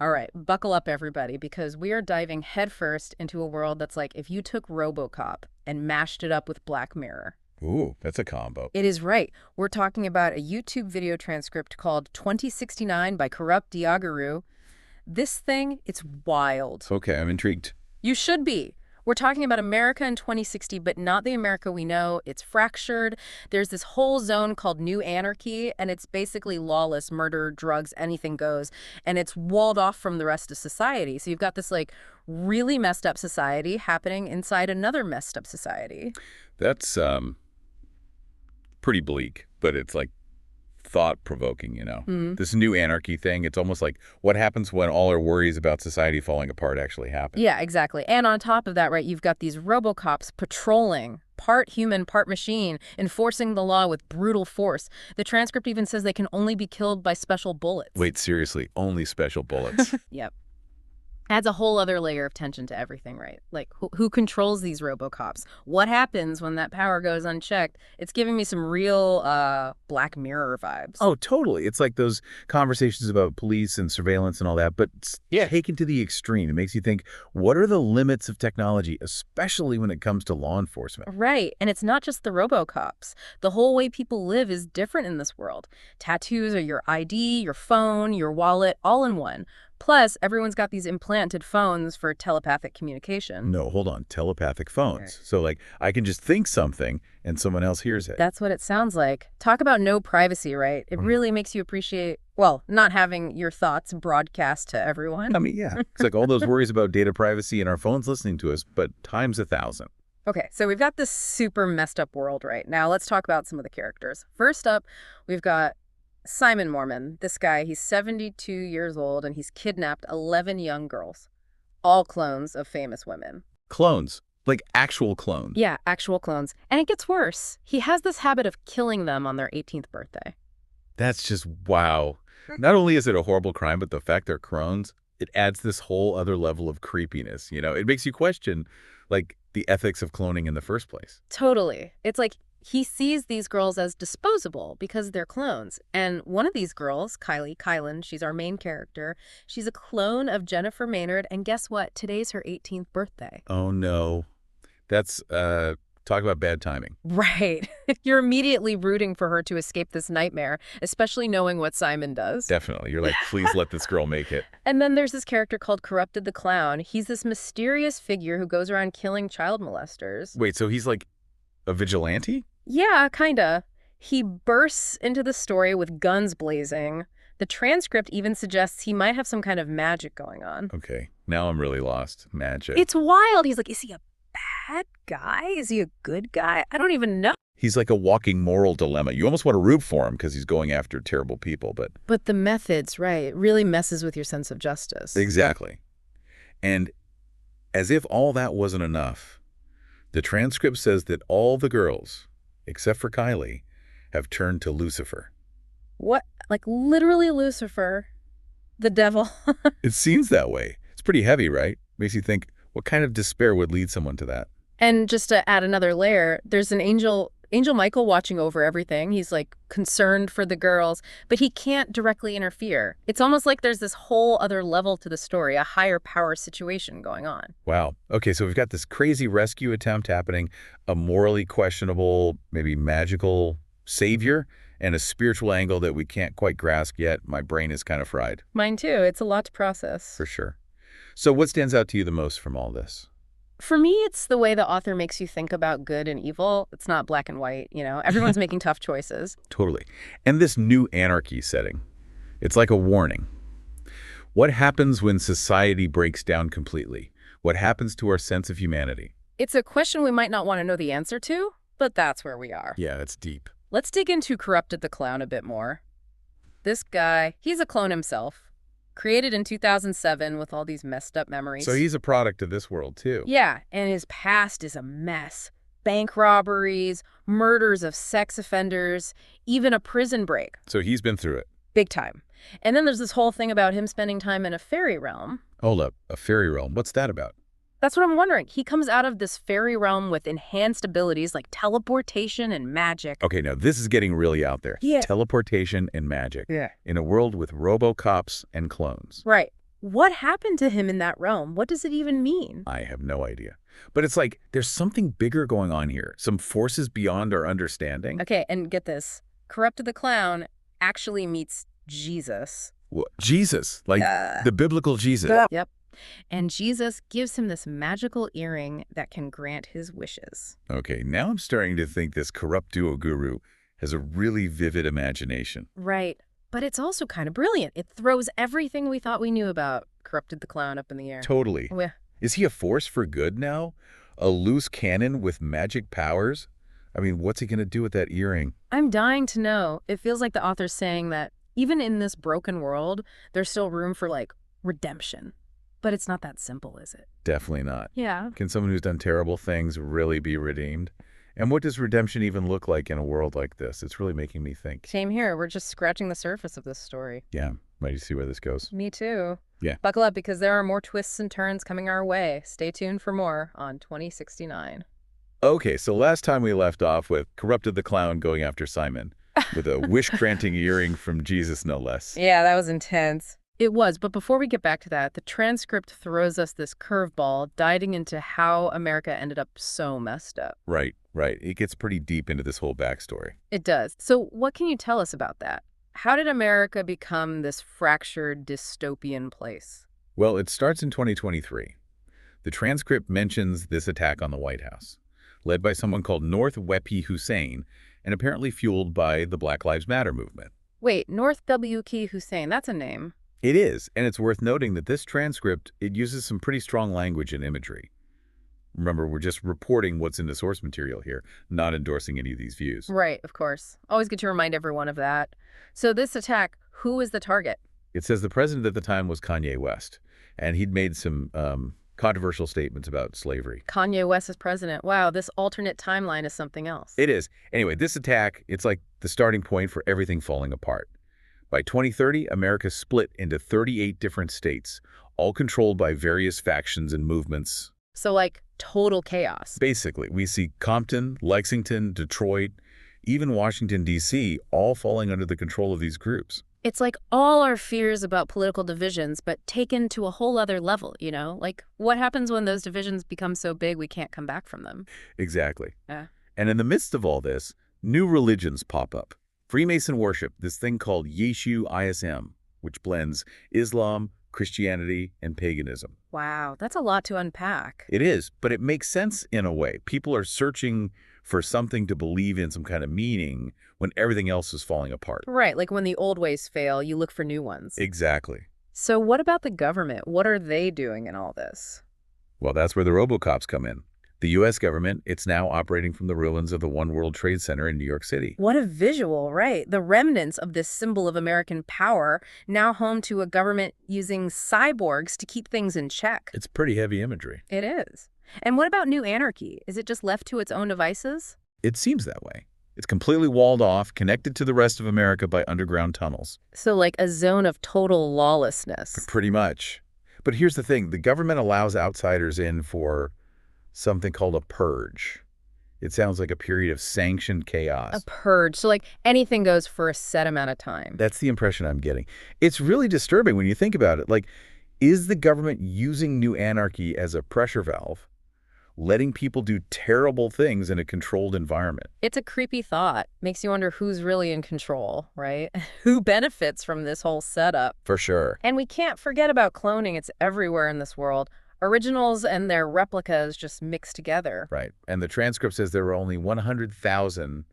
All right, buckle up, everybody, because we are diving headfirst into a world that's like if you took RoboCop and mashed it up with Black Mirror. Ooh, that's a combo. It is right. We're talking about a YouTube video transcript called 2069 by Kurrupt DA'Guru. This thing, it's wild. Okay, I'm intrigued. You should be. We're talking about America in 2060, but not the America we know. It's fractured. There's this whole zone called New Anarchy, and it's basically lawless, murder, drugs, anything goes. And it's walled off from the rest of society. So you've got this, like, really messed up society happening inside another messed up society. That's pretty bleak, but it's like thought-provoking, you know? This new anarchy thing, it's almost like what happens when all our worries about society falling apart actually happen. Yeah, exactly. And on top of that, right, you've got these RoboCops patrolling, part human, part machine, enforcing the law with brutal force. The transcript even says they can only be killed by special bullets. Wait, seriously, only special bullets? Yep. Adds a whole other layer of tension to everything, right? Like, who controls these RoboCops? What happens when that power goes unchecked? It's giving me some real Black Mirror vibes. Oh, totally. It's like those conversations about police and surveillance and all that, but taken to the extreme. It makes you think, what are the limits of technology, especially when it comes to law enforcement? Right. And it's not just the RoboCops. The whole way people live is different in this world. Tattoos are your ID, your phone, your wallet, all in one. Plus, everyone's got these implanted phones for telepathic communication. No, hold on. Telepathic phones. Right. So, like, I can just think something and someone else hears it. That's what it sounds like. Talk about no privacy, right? It really makes you appreciate, well, not having your thoughts broadcast to everyone. I mean, yeah. It's like all those worries about data privacy and our phones listening to us, but times 1,000. Okay, so we've got this super messed up world right now. Let's talk about some of the characters. First up, we've got Simon Mormon. This guy, he's 72 years old, and he's kidnapped 11 young girls, all clones of famous women. Clones. Like actual clones. Yeah, actual clones. And it gets worse. He has this habit of killing them on their 18th birthday. That's just wow. Not only is it a horrible crime, but the fact they're clones, it adds this whole other level of creepiness. You know, it makes you question, like, the ethics of cloning in the first place. Totally. It's like he sees these girls as disposable because they're clones. And one of these girls, Kylan, she's our main character. She's a clone of Jennifer Maynard. And guess what? Today's her 18th birthday. Oh, no. That's, talk about bad timing. Right. You're immediately rooting for her to escape this nightmare, especially knowing what Simon does. Definitely. You're like, please let this girl make it. And then there's this character called Kurrupt the Clown. He's this mysterious figure who goes around killing child molesters. Wait, so he's like a vigilante? Yeah, kinda. He bursts into the story with guns blazing. The transcript even suggests he might have some kind of magic going on. Okay, now I'm really lost. Magic. It's wild. He's like, is he a bad guy? Is he a good guy? I don't even know. He's like a walking moral dilemma. You almost want to root for him because he's going after terrible people, but... But the methods, right, it really messes with your sense of justice. Exactly. And as if all that wasn't enough, the transcript says that all the girls, except for Kylie, have turned to Lucifer. What? Like literally Lucifer? The devil? It seems that way. It's pretty heavy, right? Makes you think, what kind of despair would lead someone to that? And just to add another layer, there's an Angel Michael watching over everything. He's like concerned for the girls, but he can't directly interfere. It's almost like there's this whole other level to the story, a higher power situation going on. Wow. Okay, so we've got this crazy rescue attempt happening, a morally questionable, maybe magical savior, and a spiritual angle that we can't quite grasp yet. My brain is kind of fried. Mine too. It's a lot to process. For sure. So what stands out to you the most from all this? For me, it's the way the author makes you think about good and evil. It's not black and white, you know? Everyone's making tough choices. Totally. And this new anarchy setting, it's like a warning. What happens when society breaks down completely? What happens to our sense of humanity? It's a question we might not want to know the answer to, but that's where we are. Yeah, it's deep. Let's dig into Kurrupt the Clown a bit more. This guy, he's a clone himself. Created in 2007 with all these messed up memories. So he's a product of this world, too. Yeah, and his past is a mess. Bank robberies, murders of sex offenders, even a prison break. So he's been through it. Big time. And then there's this whole thing about him spending time in a fairy realm. Hold up, a fairy realm. What's that about? That's what I'm wondering. He comes out of this fairy realm with enhanced abilities like teleportation and magic. Okay, now this is getting really out there. Yeah. Teleportation and magic. Yeah. In a world with RoboCops and clones. Right. What happened to him in that realm? What does it even mean? I have no idea. But it's like there's something bigger going on here, some forces beyond our understanding. Okay, and get this. Corrupted the Clown actually meets Jesus. Jesus, like the biblical Jesus. Yep. And Jesus gives him this magical earring that can grant his wishes. Okay, now I'm starting to think this Kurrupt DA'Guru has a really vivid imagination. Right. But it's also kind of brilliant. It throws everything we thought we knew about Corrupted the Clown up in the air. Totally. Yeah. Is he a force for good now? A loose cannon with magic powers? I mean, what's he going to do with that earring? I'm dying to know. It feels like the author's saying that even in this broken world, there's still room for, like, redemption. But it's not that simple, is it? Definitely not. Yeah. Can someone who's done terrible things really be redeemed? And what does redemption even look like in a world like this? It's really making me think. Same here. We're just scratching the surface of this story. Yeah, ready to see where this goes. Me too. Yeah. Buckle up because there are more twists and turns coming our way. Stay tuned for more on 2069. Okay, so last time we left off with Corrupted the Clown going after Simon with a wish-granting earring from Jesus, no less. Yeah, that was intense. It was, but before we get back to that, the transcript throws us this curveball, diving into how America ended up so messed up. Right. It gets pretty deep into this whole backstory. It does. So what can you tell us about that? How did America become this fractured, dystopian place? Well, it starts in 2023. The transcript mentions this attack on the White House, led by someone called North Wepi Hussein, and apparently fueled by the Black Lives Matter movement. Wait, North W.K. Hussein, that's a name. It is, and it's worth noting that this transcript, it uses some pretty strong language and imagery. Remember, we're just reporting what's in the source material here, not endorsing any of these views. Right, of course. Always good to remind everyone of that. So this attack, who was the target? It says the president at the time was Kanye West, and he'd made some controversial statements about slavery. Kanye West is president. Wow, this alternate timeline is something else. It is. Anyway, this attack, it's like the starting point for everything falling apart. By 2030, America split into 38 different states, all controlled by various factions and movements. So like total chaos. Basically, we see Compton, Lexington, Detroit, even Washington, D.C., all falling under the control of these groups. It's like all our fears about political divisions, but taken to a whole other level, you know? Like what happens when those divisions become so big we can't come back from them? Exactly. Yeah. And in the midst of all this, new religions pop up. Freemason worship, this thing called Yeshu ISM, which blends Islam, Christianity, and paganism. Wow, that's a lot to unpack. It is, but it makes sense in a way. People are searching for something to believe in, some kind of meaning, when everything else is falling apart. Right, like when the old ways fail, you look for new ones. Exactly. So what about the government? What are they doing in all this? Well, that's where the robocops come in. The U.S. government, it's now operating from the ruins of the One World Trade Center in New York City. What a visual, right? The remnants of this symbol of American power, now home to a government using cyborgs to keep things in check. It's pretty heavy imagery. It is. And what about New Anarchy? Is it just left to its own devices? It seems that way. It's completely walled off, connected to the rest of America by underground tunnels. So like a zone of total lawlessness. Pretty much. But here's the thing. The government allows outsiders in for something called a purge. It sounds like a period of sanctioned chaos. A purge. So like anything goes for a set amount of time. That's the impression I'm getting. It's really disturbing when you think about it. Like, is the government using New Anarchy as a pressure valve, letting people do terrible things in a controlled environment? It's a creepy thought. Makes you wonder who's really in control, right? Who benefits from this whole setup? For sure. And we can't forget about cloning. It's everywhere in this world. Originals and their replicas just mixed together. Right. And the transcript says there were only 100,000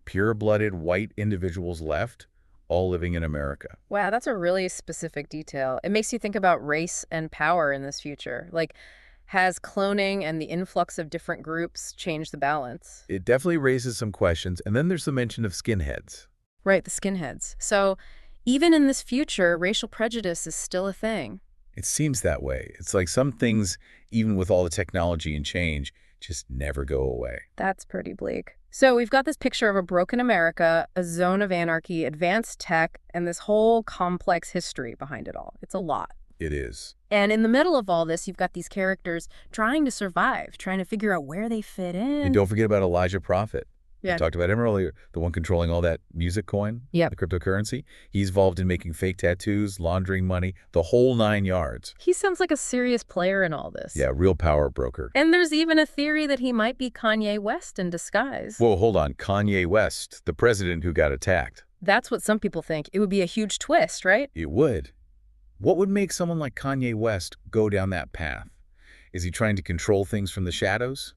pure-blooded white individuals left, all living in America. Wow, that's a really specific detail. It makes you think about race and power in this future. Like, has cloning and the influx of different groups changed the balance? It definitely raises some questions. And then there's the mention of skinheads. Right, the skinheads. So even in this future, racial prejudice is still a thing. It seems that way. It's like some things, even with all the technology and change, just never go away. That's pretty bleak. So we've got this picture of a broken America, a zone of anarchy, advanced tech, and this whole complex history behind it all. It's a lot. It is. And in the middle of all this, you've got these characters trying to survive, trying to figure out where they fit in. And don't forget about Elijah Prophet. I Yeah. talked about him earlier, the one controlling all that music coin, the Yep. cryptocurrency. He's involved in making fake tattoos, laundering money, the whole 9 yards. He sounds like a serious player in all this. Yeah, real power broker. And there's even a theory that he might be Kanye West in disguise. Whoa, hold on. Kanye West, the president who got attacked. That's what some people think. It would be a huge twist, right? It would. What would make someone like Kanye West go down that path? Is he trying to control things from the shadows?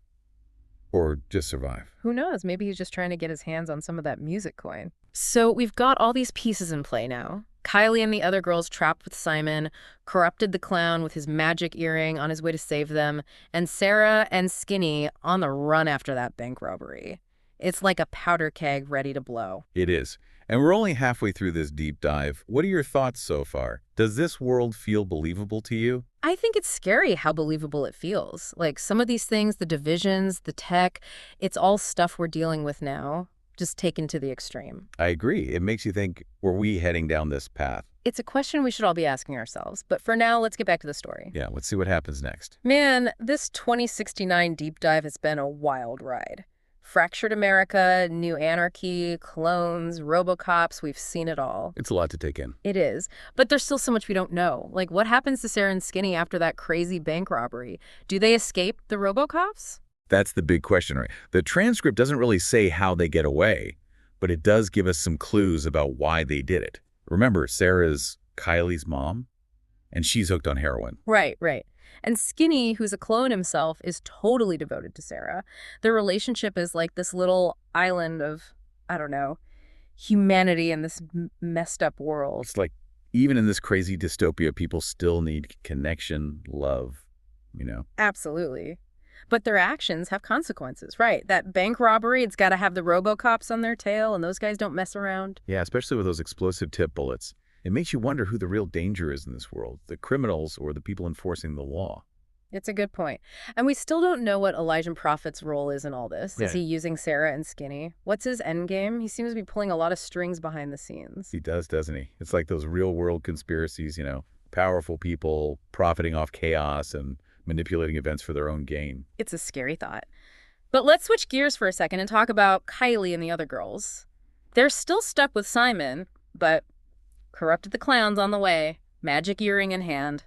Or just survive? Who knows? Maybe he's just trying to get his hands on some of that music coin. So we've got all these pieces in play now. Kylie and the other girls trapped with Simon, Kurrupted the clown with his magic earring on his way to save them, and Sarah and Skinny on the run after that bank robbery. It's like a powder keg ready to blow. It is. And we're only halfway through this deep dive. What are your thoughts so far? Does this world feel believable to you? I think it's scary how believable it feels. Like some of these things, the divisions, the tech, it's all stuff we're dealing with now, just taken to the extreme. I agree. It makes you think, were we heading down this path? It's a question we should all be asking ourselves. But for now, let's get back to the story. Yeah, let's see what happens next. Man, this 2069 deep dive has been a wild ride. Fractured America, new anarchy, clones, RoboCops, we've seen it all. It's a lot to take in. It is. But there's still so much we don't know. Like, what happens to Sarah and Skinny after that crazy bank robbery? Do they escape the RoboCops? That's the big question, right? The transcript doesn't really say how they get away, but it does give us some clues about why they did it. Remember, Sarah's Kylie's mom, and she's hooked on heroin. Right, right. And Skinny, who's a clone himself, is totally devoted to Sarah. Their relationship is like this little island of, I don't know, humanity in this messed up world. It's like, even in this crazy dystopia, people still need connection, love, you know? Absolutely. But their actions have consequences, right? That bank robbery, it's got to have the RoboCops on their tail, and those guys don't mess around. Yeah, especially with those explosive tip bullets. It makes you wonder who the real danger is in this world, the criminals or the people enforcing the law. It's a good point. And we still don't know what Elijah Prophet's role is in all this. Yeah. Is he using Sarah and Skinny? What's his end game? He seems to be pulling a lot of strings behind the scenes. He does, doesn't he? It's like those real-world conspiracies, you know, powerful people profiting off chaos and manipulating events for their own gain. It's a scary thought. But let's switch gears for a second and talk about Kylie and the other girls. They're still stuck with Simon, but Kurrupted the clown's on the way, magic earring in hand.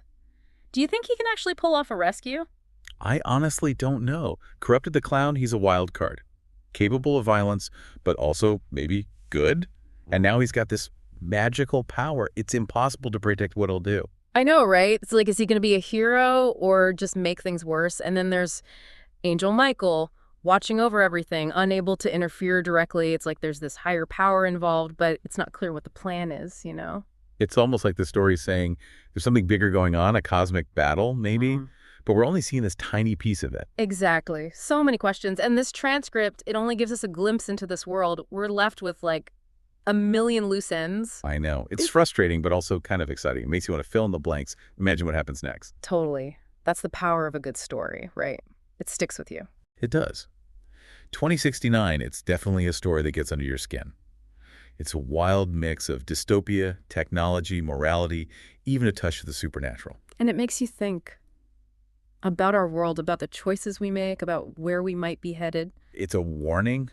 Do you think he can actually pull off a rescue? I honestly don't know. Kurrupted the clown, he's a wild card. Capable of violence, but also maybe good. And now he's got this magical power. It's impossible to predict what he'll do. I know, right? It's like, is he going to be a hero or just make things worse? And then there's Angel Michael watching over everything, unable to interfere directly. It's like there's this higher power involved, but it's not clear what the plan is, you know? It's almost like the story's saying there's something bigger going on, a cosmic battle, maybe, but we're only seeing this tiny piece of it. Exactly. So many questions. And this transcript, it only gives us a glimpse into this world. We're left with like a million loose ends. I know. It's frustrating, but also kind of exciting. It makes you want to fill in the blanks. Imagine what happens next. Totally. That's the power of a good story, right? It sticks with you. It does. 2069, it's definitely a story that gets under your skin. It's a wild mix of dystopia, technology, morality, even a touch of the supernatural. And it makes you think about our world, about the choices we make, about where we might be headed. It's a warning,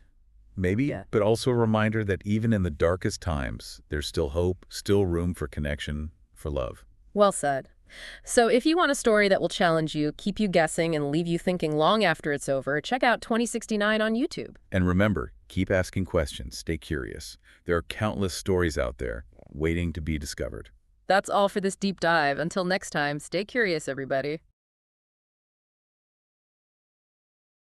maybe, but also a reminder that even in the darkest times, there's still hope, still room for connection, for love. Well said. So if you want a story that will challenge you, keep you guessing, and leave you thinking long after it's over, check out 2069 on YouTube. And remember, keep asking questions, stay curious. There are countless stories out there waiting to be discovered. That's all for this deep dive. Until next time, stay curious, everybody.